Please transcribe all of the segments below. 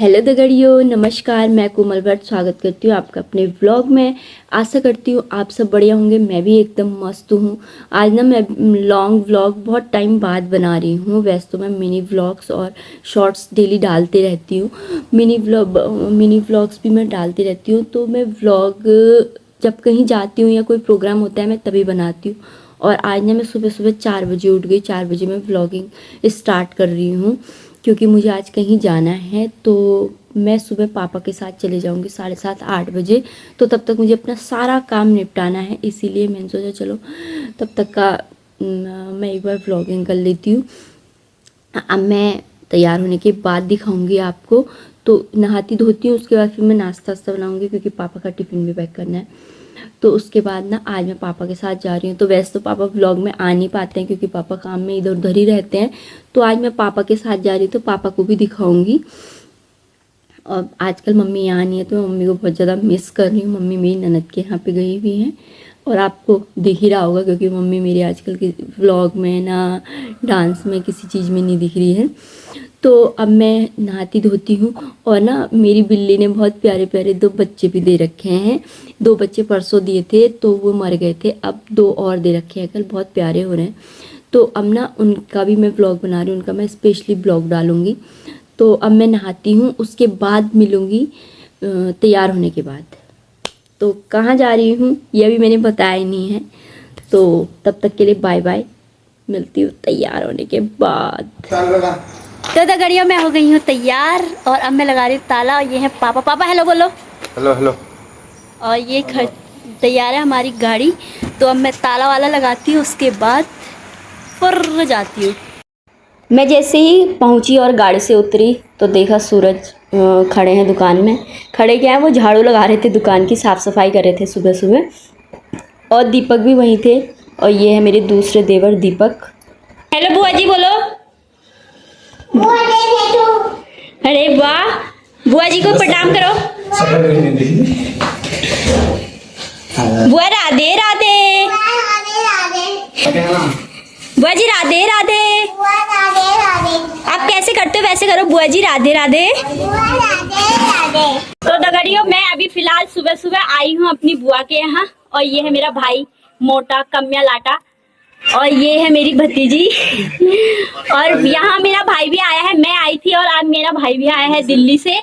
Hello दगड़ियों, नमस्कार। मैं कोमल भट्ट स्वागत करती हूँ आपका अपने व्लॉग में। आशा करती हूँ आप सब बढ़िया होंगे। मैं भी एकदम मस्त हूँ। आज ना मैं लॉन्ग व्लॉग बहुत टाइम बाद बना रही हूँ। वैसे तो मैं मिनी व्लॉग्स और शॉर्ट्स डेली डालते रहती हूँ। मिनी व्लॉग्स भी मैं डालती रहती हूँ। तो मैं व्लॉग जब कहीं जाती हूँ या कोई प्रोग्राम होता है मैं तभी बनाती हूँ। और आज ना मैं सुबह सुबह 4 बजे उठ गई। 4 बजे मैं व्लॉगिंग स्टार्ट कर रही हूँ क्योंकि मुझे आज कहीं जाना है। तो मैं सुबह पापा के साथ चले जाऊंगी 7:30-8 बजे। तो तब तक मुझे अपना सारा काम निपटाना है, इसीलिए मैंने सोचा चलो तब तक का मैं एक बार व्लॉगिंग कर लेती हूँ। अब मैं तैयार होने के बाद दिखाऊंगी आपको। तो नहाती धोती हूँ, उसके बाद फिर मैं नाश्ता वास्ता बनाऊंगी क्योंकि पापा का टिफ़िन भी पैक करना है। तो उसके बाद ना आज मैं पापा के साथ जा रही हूँ। तो वैसे तो पापा व्लॉग में आ नहीं पाते हैं क्योंकि पापा काम में इधर उधर ही रहते हैं। तो आज मैं पापा के साथ जा रही हूँ तो पापा को भी दिखाऊंगी। और आजकल मम्मी यहाँ नहीं है तो मैं मम्मी को बहुत ज़्यादा मिस कर रही हूँ। मम्मी मेरी ननद के यहाँ पे गई हुई हैं और आपको दिख ही रहा होगा क्योंकि मम्मी मेरी आजकल के व्लॉग में ना डांस में किसी चीज़ में नहीं दिख रही है। तो अब मैं नहाती धोती हूँ और ना मेरी बिल्ली ने बहुत प्यारे प्यारे 2 बच्चे भी दे रखे हैं। 2 बच्चे परसों दिए थे तो वो मर गए थे, अब 2 और दे रखे हैं। कल बहुत प्यारे हो रहे हैं। तो अब ना उनका भी मैं व्लॉग बना रही हूँ, उनका मैं स्पेशली व्लॉग डालूँगी। तो अब मैं नहाती हूँ, उसके बाद मिलूँगी तैयार होने के बाद। तो कहाँ जा रही हूँ ये भी मैंने बताया ही नहीं है। तो तब तक के लिए बाय बाय, मिलती हूँ तैयार होने के बाद। तो दगड़ियों मैं हो गई हूँ तैयार और अब मैं लगा रही हूँ ताला। और ये है पापा। पापा हेलो बोलो। Hello hello. और ये तैयार है हमारी गाड़ी। तो अब मैं ताला वाला लगाती हूँ, उसके बाद फुर्र जाती हूँ। मैं जैसे ही पहुंची और गाड़ी से उतरी तो देखा सूरज खड़े हैं दुकान में। खड़े क्या है, वो झाड़ू लगा रहे थे, दुकान की साफ़ सफाई कर रहे थे सुबह सुबह। और दीपक भी वहीं थे। और ये है मेरे दूसरे देवर दीपक। हेलो बुआ जी बोलो। अरे वाह, बुआ जी को प्रणाम करो। बुआ राधे राधे। बुआ जी राधे राधे। आप कैसे करते हो वैसे करो। बुआ जी राधे राधे। तो दगड़ियों मैं अभी फिलहाल सुबह सुबह आई हूँ अपनी बुआ के यहाँ। और ये है मेरा भाई मोटा कम्या लाटा। और ये है मेरी भतीजी। और यहाँ मेरा भाई भी आया है। मैं आई थी और आज मेरा भाई भी आया है दिल्ली से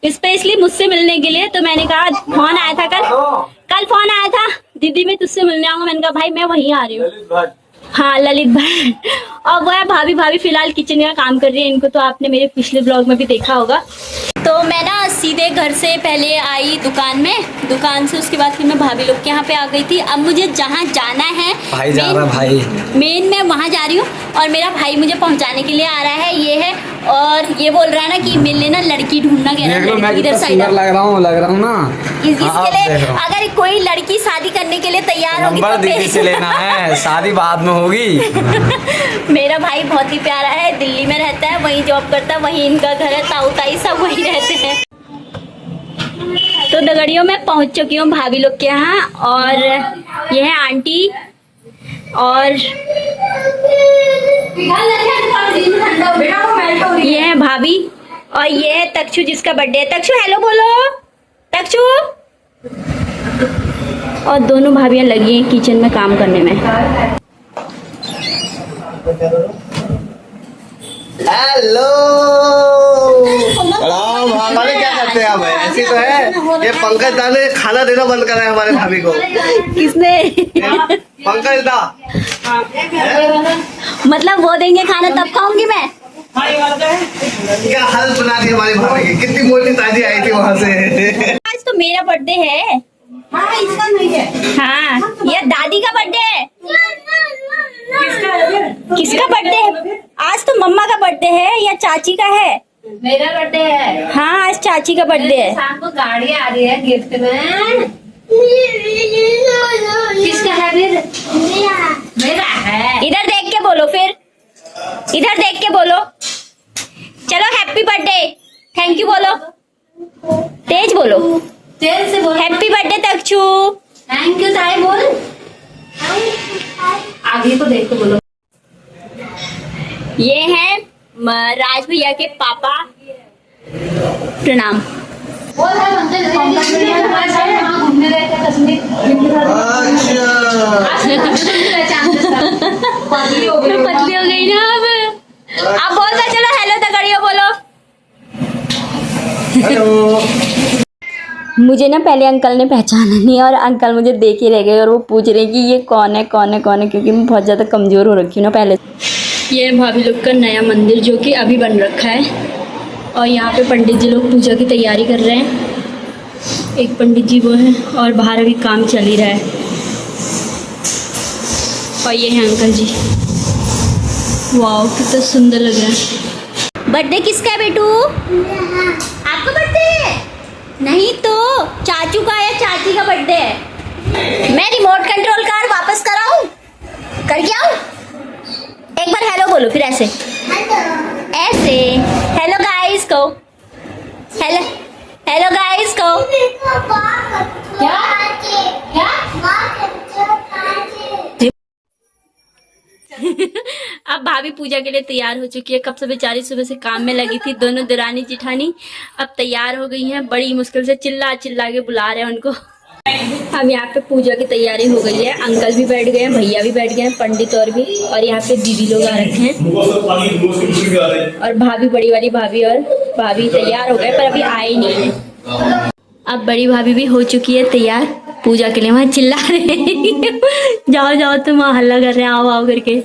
स्पेशली मुझसे मिलने के लिए। तो मैंने कहा फोन आया था कल फोन आया था, दीदी मैं तुझसे मिलने आऊंगा। मैंने कहा भाई मैं वहीं आ रही हूँ। हाँ ललित भाई। और वो है भाभी फिलहाल किचन का काम कर रही है। इनको तो आपने मेरे पिछले ब्लॉग में भी देखा होगा। तो मैं ना सीधे घर से पहले आई दुकान में, दुकान से उसके बाद फिर मैं भाभी लोग के यहाँ पे आ गई थी। अब मुझे जहाँ जाना है भाई जा रहा भाई मेन मैं वहाँ जा रही हूँ और मेरा भाई मुझे पहुँचाने के लिए आ रहा है। ये है और ये बोल रहा है ना कि मिलने ना लड़की ढूंढना कह रहा है इधर साइड। लग रहा हूँ ना इसके लिए अगर कोई लड़की शादी करने के लिए तैयार होगी नंबर तो दीदी से लेना है, शादी बाद में होगी। मेरा भाई बहुत ही प्यारा है, दिल्ली में रहता है, वहीं जॉब करता है, वहीं इनका घर है, ताऊ ताई सब वहीं रहते हैं। तो दगड़ियों मैं पहुंच चुकी हूँ भाभी लोग के यहाँ। और ये है आंटी और ये है भाभी और ये है तक्षु जिसका बर्थडे है। तक्षु हेलो बोलो। तक्षु। और दोनों भाभियां लगी हैं किचन में काम करने में। हेलो हमारे क्या करते हैं आप? ऐसी तो है ये पंकज दा ने खाना देना बंद करा है हमारे भाभी को। किसने? पंकज दा। मतलब वो देंगे खाना तब खाऊंगी मैं। क्या हालत बना दी हमारी भाभी की। कितनी मोटी ताजी आई थी वहाँ से। आज तो मेरा बर्थडे है। हाँ इसका नहीं है। हाँ ये दादी का बर्थडे है। किसका बर्थडे है? आज तो मम्मा का बर्थडे है या चाची का है? मेरा बर्थडे है। हाँ आज चाची का बर्थडे है। शाम को गाड़ी आ रही है गिफ्ट में। किसका है फिर? मेरा है। इधर देख के बोलो फिर, इधर देख के बोलो। चलो हैप्पी बर्थडे, थैंक यू बोलो, तेज बोलो, तेज से बोल। Happy birthday Takshu. Thank you ताई बोल। आगे को देख के बोलो। ये है राज भैया के पापा प्रणाम। घूमने गए थे कश्मीर। पतली हो मैं पतली हो गई ना अब। आप बोल दो, चलो हेलो तो करियो, बोलो। मुझे ना पहले अंकल ने पहचाना नहीं और अंकल मुझे देख ही रह गए और वो पूछ रहे कि ये कौन है कौन है कौन है, क्योंकि मैं बहुत ज़्यादा कमज़ोर हो रखी हूँ ना पहले। ये भाभी लोग का नया मंदिर जो कि अभी बन रखा है और यहाँ पे पंडित जी लोग पूजा की तैयारी कर रहे हैं। एक पंडित जी वो हैं और बाहर अभी काम चल ही रहा है। और ये हैं अंकल जी। वाह कितना सुंदर लग रहा है। बर्थडे किसका है बेटू? आपका बर्थडे है? नहीं तो चाचू का या चाची का बर्थडे है। मैं रिमोट कंट्रोल कार वापस कराऊं? करके आऊं? एक बार हेलो बोलो, फिर ऐसे ऐसे हेलो गाइस को, हेलो हेलो गाइस को। क्या क्या अब भाभी पूजा के लिए तैयार हो चुकी है। कब से बेचारी सुबह से काम में लगी थी। दोनों दरानी जिठानी अब तैयार हो गई हैं। बड़ी मुश्किल से चिल्ला चिल्ला के बुला रहे हैं उनको। अब यहाँ पे पूजा की तैयारी हो गई है। अंकल भी बैठ गए हैं, भैया भी बैठ गए हैं, पंडित और भी, और यहाँ पे दीदी लोग आ रखे हैं और भाभी, बड़ी वाली भाभी और भाभी तैयार हो गए पर अभी आए नहीं है। अब बड़ी भाभी भी हो चुकी है तैयार पूजा के लिए। वहाँ चिल्ला रहे हैं जाओ जाओ तुम, वहाँ हल्ला कर रहे हैं आओ आओ करके।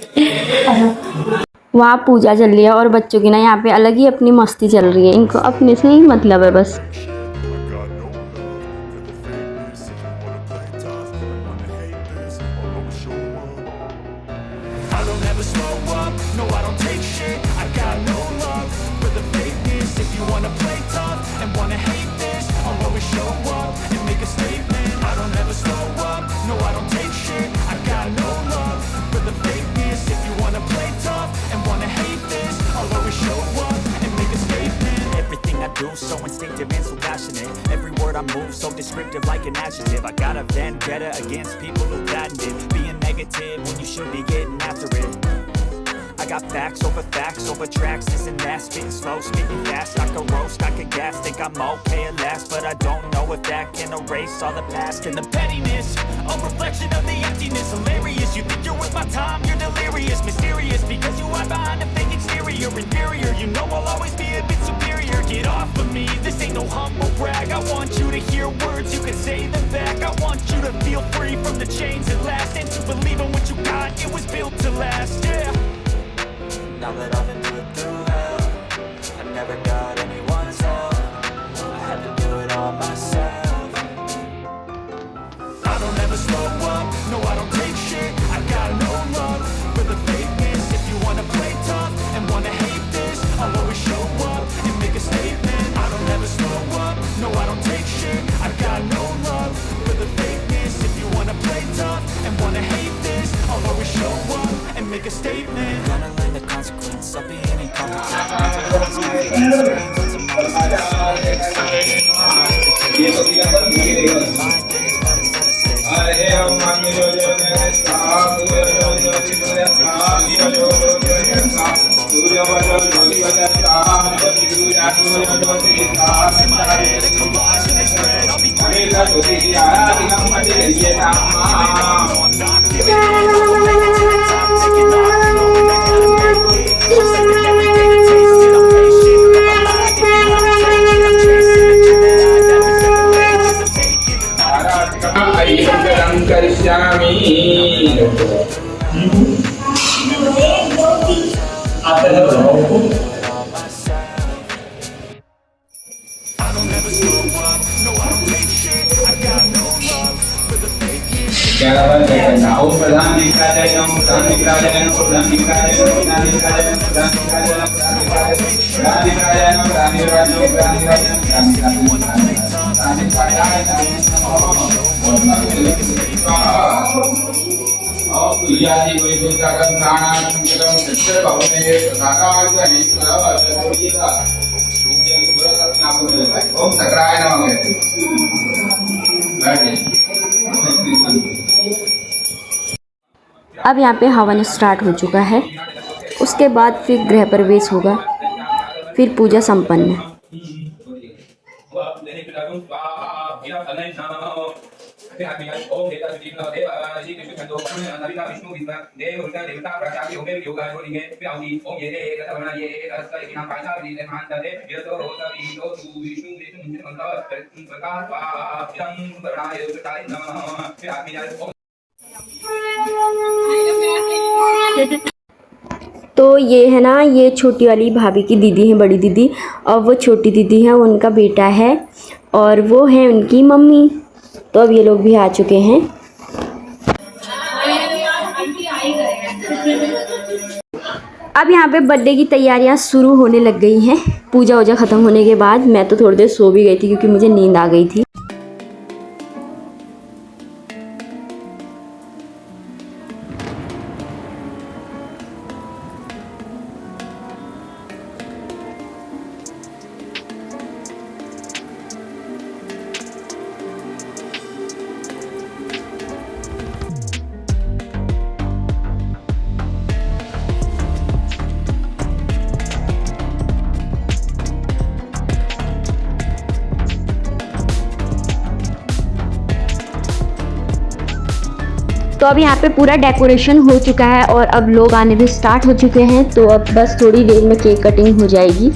वहाँ पूजा चल रही है और बच्चों की ना यहाँ पे अलग ही अपनी मस्ती चल रही है। इनको अपने से ही मतलब है बस। So instinctive and so passionate. Every word I move so descriptive like an adjective. I got a vendetta against people who patented being negative when you should be getting after it. I got facts over tracks, this and that, spitting slow, spitting fast. I could roast, I could gas, think I'm okay at last, but I don't know if that can erase all the past and the pettiness. A reflection of the emptiness, hilarious. You think you're worth my time, you're delirious, mysterious because you hide behind a fake exterior, inferior. You know I'll always be a bit superior. Get off of me, this ain't no humble brag. I want you to hear words, you can say them back. I want you to feel free from the chains at last, and to believe in what you got, it was built to last, yeah. Now that I've been through hell, I never got anyone's help. I had to do it all myself. I don't ever slow up, no I don't take shit. I got no love for the fakeness. If you wanna play tough and wanna hate this, I'll always show up and make a statement. I don't ever slow up, no I don't take shit. I got no love for the fakeness. If you wanna play tough and wanna hate this, I'll always show up and make a statement. Gonna learn the consequence of being ओम सक्राय नमः। अब यहाँ पे हवन start हो चुका है। उसके बाद फिर गृह प्रवेश होगा, फिर पूजा संपन्न। तो ये है ना, ये छोटी वाली भाभी की दीदी है, बड़ी दीदी, और वो छोटी दीदी है, उनका बेटा है, और वो है उनकी मम्मी। तो अब ये लोग भी आ चुके हैं। अब यहाँ पे बर्थडे की तैयारियाँ शुरू होने लग गई हैं। पूजा वूजा ख़त्म होने के बाद मैं तो थोड़ी देर सो भी गई थी क्योंकि मुझे नींद आ गई थी। तो अब यहाँ पे पूरा डेकोरेशन हो चुका है और अब लोग आने भी स्टार्ट हो चुके हैं। तो अब बस थोड़ी देर में केक कटिंग हो जाएगी।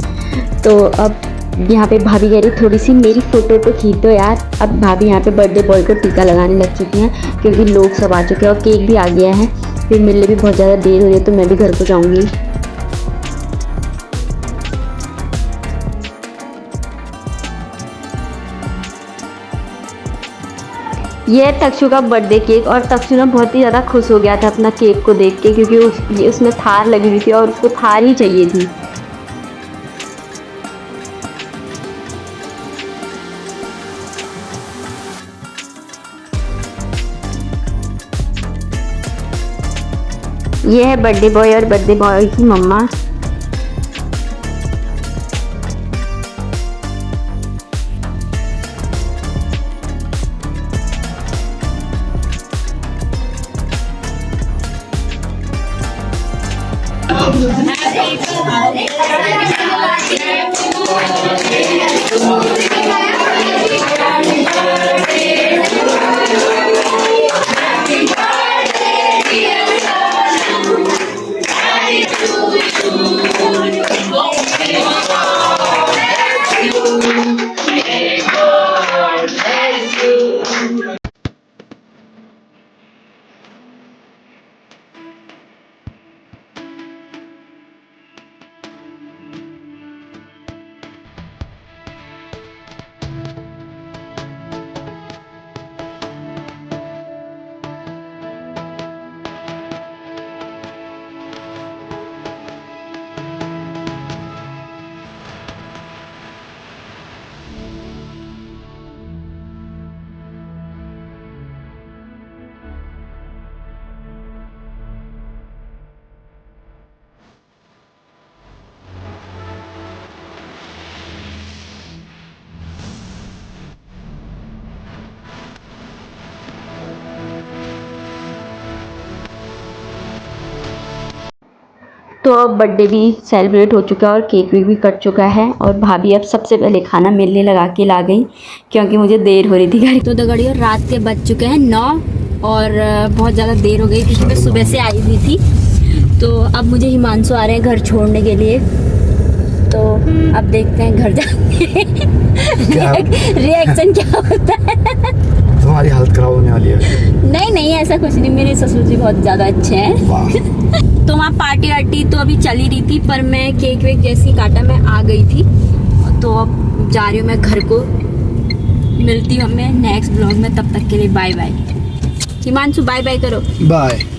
तो अब यहाँ पे भाभी कह रही थोड़ी सी मेरी फ़ोटो तो खींच दो यार। अब भाभी यहाँ पे बर्थडे बॉय को टीका लगाने लग चुकी हैं क्योंकि लोग सब आ चुके हैं और केक भी आ गया है। फिर मेरे लिए भी बहुत ज़्यादा देर हो रही है तो मैं भी घर को जाऊँगी। ये है तक्षु का बर्थडे केक और तक्षु ना बहुत ही ज़्यादा खुश हो गया था अपना केक को देख के क्योंकि उसमें थार लगी हुई थी और उसको थार ही चाहिए थी। ये है बर्थडे बॉय और बर्थडे बॉय की मम्मा। तो अब बर्थडे भी सेलिब्रेट हो चुका है और केक भी कट चुका है और भाभी अब सबसे पहले खाना मेरे लिए लगा के ला गई क्योंकि मुझे देर हो रही थी गाड़ी। तो दगड़ी और रात के बज चुके हैं 9 और बहुत ज़्यादा देर हो गई क्योंकि मैं सुबह से आई हुई थी। तो अब मुझे हिमांशु आ रहे हैं घर छोड़ने के लिए। तो अब देखते हैं घर जाके रिएक्शन क्या होता है। तुम्हारी हालत खराब होने वाली है। नहीं ऐसा कुछ नहीं, मेरे ससुर जी बहुत ज़्यादा अच्छे हैं। तो वहाँ पार्टी वार्टी तो अभी चली रही थी पर मैं केक वेक जैसी काटा मैं आ गई थी। तो अब जा रही हूँ मैं घर को। मिलती हूँ मैं नेक्स्ट ब्लॉग में, तब तक के लिए bye bye. Himanshu bye bye करो। बाय।